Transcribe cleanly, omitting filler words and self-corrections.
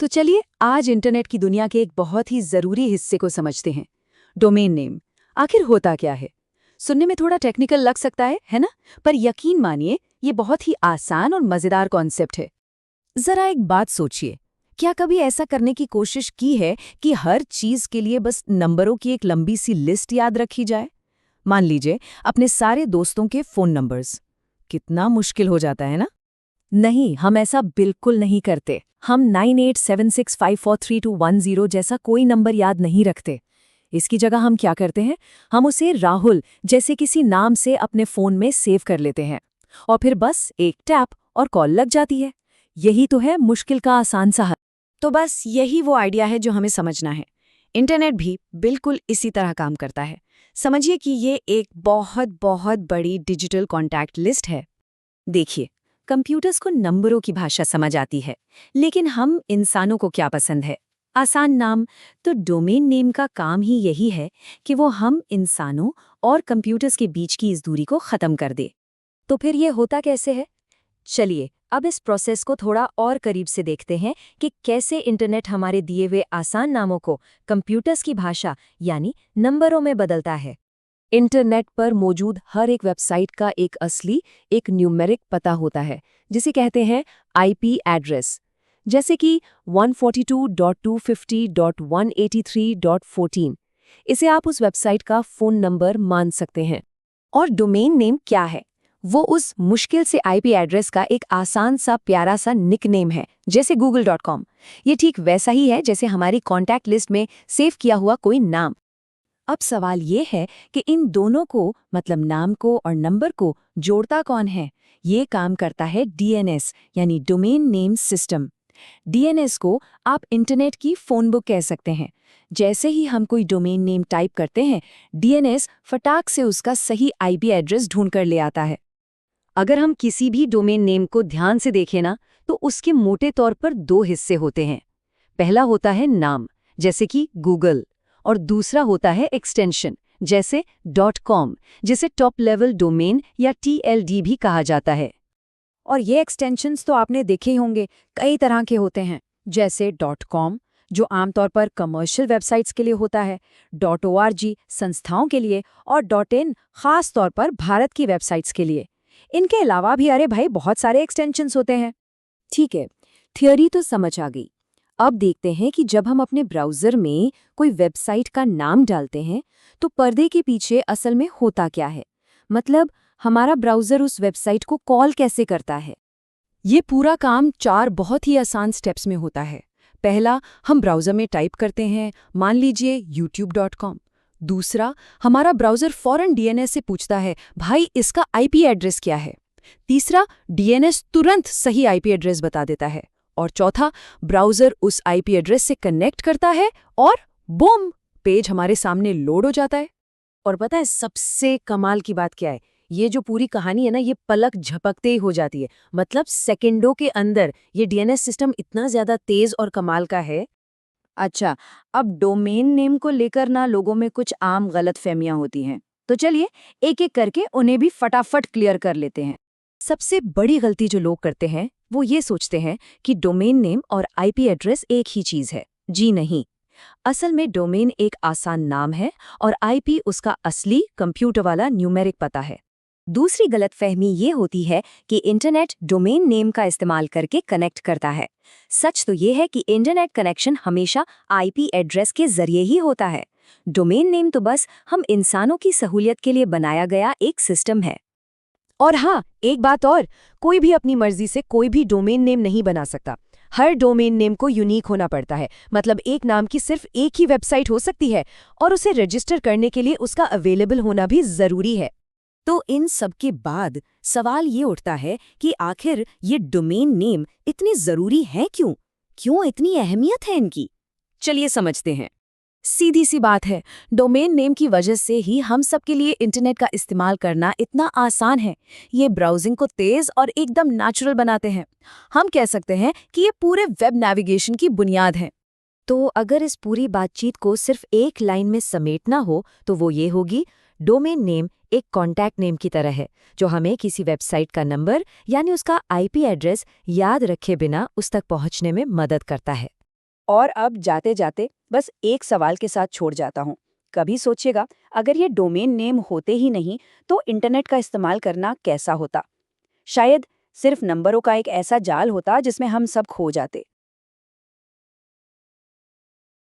तो चलिए आज इंटरनेट की दुनिया के एक बहुत ही जरूरी हिस्से को समझते हैं, डोमेन नेम। आखिर होता क्या है? सुनने में थोड़ा टेक्निकल लग सकता है ना? पर यकीन मानिए ये बहुत ही आसान और मजेदार कॉन्सेप्ट है। जरा एक बात सोचिए, क्या कभी ऐसा करने की कोशिश की है कि हर चीज के लिए बस नंबरों की एक लंबी सी लिस्ट याद रखी जाए? मान लीजिए अपने सारे दोस्तों के फोन नंबर्स। कितना मुश्किल हो जाता है ना? नहीं, हम ऐसा बिल्कुल नहीं करते। हम 9876543210 जैसा कोई नंबर याद नहीं रखते। इसकी जगह हम क्या करते हैं? हम उसे राहुल जैसे किसी नाम से अपने फ़ोन में सेव कर लेते हैं और फिर बस एक टैप और कॉल लग जाती है। यही तो है मुश्किल का आसान सा हल। तो बस यही वो आइडिया है जो हमें समझना है। इंटरनेट भी बिल्कुल इसी तरह काम करता है। समझिए कि ये एक बहुत बहुत बड़ी डिजिटल कॉन्टैक्ट लिस्ट है। देखिए, कंप्यूटर्स को नंबरों की भाषा समझ आती है, लेकिन हम इंसानों को क्या पसंद है? आसान नाम। तो डोमेन नेम का काम ही यही है कि वो हम इंसानों और कंप्यूटर्स के बीच की इस दूरी को खत्म कर दे। तो फिर ये होता कैसे है? चलिए अब इस प्रोसेस को थोड़ा और करीब से देखते हैं कि कैसे इंटरनेट हमारे दिए हुए आसान नामों को कंप्यूटर्स की भाषा यानी नंबरों में बदलता है। इंटरनेट पर मौजूद हर एक वेबसाइट का एक असली, एक न्यूमेरिक पता होता है, जिसे कहते हैं आईपी एड्रेस। जैसे कि 142.250.183.14। इसे आप उस वेबसाइट का फ़ोन नंबर मान सकते हैं। और डोमेन नेम क्या है? वो उस मुश्किल से आईपी एड्रेस का एक आसान सा प्यारा सा निकनेम है, जैसे google.com। ये ठीक वैसा ही है जैसे हमारी कॉन्टैक्ट लिस्ट में सेव किया हुआ कोई नाम। अब सवाल ये है कि इन दोनों को, मतलब नाम को और नंबर को, जोड़ता कौन है? ये काम करता है डीएनएस यानी डोमेन नेम सिस्टम। डीएनएस को आप इंटरनेट की फ़ोन बुक कह सकते हैं। जैसे ही हम कोई डोमेन नेम टाइप करते हैं, डीएनएस फटाक से उसका सही आईपी एड्रेस ढूंढ कर ले आता है। अगर हम किसी भी डोमेन नेम को ध्यान से देखें ना, तो उसके मोटे तौर पर दो हिस्से होते हैं। पहला होता है नाम, जैसे कि गूगल, और दूसरा होता है एक्सटेंशन, जैसे .com, जिसे टॉप लेवल डोमेन या TLD भी कहा जाता है। और ये एक्सटेंशंस तो आपने देखे ही होंगे, कई तरह के होते हैं, जैसे .com, जो आमतौर पर कमर्शियल वेबसाइट्स के लिए होता है, .org संस्थाओं के लिए, और .in खास तौर पर भारत की वेबसाइट्स के लिए। इनके अलावा भी अरे भाई बहुत सारे एक्सटेंशंस होते हैं। ठीक है, थियोरी तो समझ आ गई। अब देखते हैं कि जब हम अपने ब्राउज़र में कोई वेबसाइट का नाम डालते हैं, तो पर्दे के पीछे असल में होता क्या है? मतलब हमारा ब्राउज़र उस वेबसाइट को कॉल कैसे करता है? ये पूरा काम 4 बहुत ही आसान स्टेप्स में होता है। पहला, हम ब्राउज़र में टाइप करते हैं, मान लीजिए youtube.com। दूसरा, हमारा ब्राउज़र फौरन डीएनएस से पूछता है, भाई इसका आईपी एड्रेस क्या है? तीसरा, डीएनएस तुरंत सही आईपी एड्रेस बता देता है। और चौथा, ब्राउज़र उस आईपी एड्रेस से कनेक्ट करता है और बूम, पेज हमारे सामने लोड हो जाता है। और पता है सबसे कमाल की बात क्या है? ये जो पूरी कहानी है ना, ये पलक झपकते ही हो जाती है। मतलब सेकंडों के अंदर ये डीएनएस सिस्टम इतना ज़्यादा तेज़ और कमाल का है। अच्छा, अब डोमेन नेम को लेकर ना लोगों में कुछ आम गलतफहमियां होती हैं। तो चलिए एक एक करके उन्हें भी फटाफट क्लियर कर लेते हैं। सबसे बड़ी गलती जो लोग करते हैं वो ये सोचते हैं कि डोमेन नेम और आईपी एड्रेस एक ही चीज है। जी नहीं, असल में डोमेन एक आसान नाम है और आईपी उसका असली कंप्यूटर वाला न्यूमेरिक पता है। दूसरी गलतफहमी ये होती है कि इंटरनेट डोमेन नेम का इस्तेमाल करके कनेक्ट करता है। सच तो ये है कि इंटरनेट कनेक्शन हमेशा आईपी एड्रेस के जरिए ही होता है। डोमेन नेम तो बस हम इंसानों की सहूलियत के लिए बनाया गया एक सिस्टम है। और हाँ, एक बात और, कोई भी अपनी मर्जी से कोई भी डोमेन नेम नहीं बना सकता। हर डोमेन नेम को यूनिक होना पड़ता है। मतलब एक नाम की सिर्फ एक ही वेबसाइट हो सकती है और उसे रजिस्टर करने के लिए उसका अवेलेबल होना भी जरूरी है। तो इन सब के बाद सवाल ये उठता है कि आखिर ये डोमेन नेम इतने जरूरी हैं क्यों? क्यों इतनी अहमियत है इनकी? चलिए समझते हैं। सीधी सी बात है, डोमेन नेम की वजह से ही हम सब के लिए इंटरनेट का इस्तेमाल करना इतना आसान है। ये ब्राउजिंग को तेज और एकदम नेचुरल बनाते हैं। हम कह सकते हैं कि ये पूरे वेब नेविगेशन की बुनियाद है। तो अगर इस पूरी बातचीत को सिर्फ एक लाइन में समेटना हो तो वो ये होगी, डोमेन नेम एक कॉन्टैक्ट नेम की तरह है, जो हमें किसी वेबसाइट का नंबर यानी उसका आईपी एड्रेस याद रखे बिना उस तक पहुंचने में मदद करता है। और अब जाते जाते बस एक सवाल के साथ छोड़ जाता हूँ। कभी सोचिएगा, अगर ये डोमेन नेम होते ही नहीं तो इंटरनेट का इस्तेमाल करना कैसा होता? शायद सिर्फ नंबरों का एक ऐसा जाल होता जिसमें हम सब खो जाते।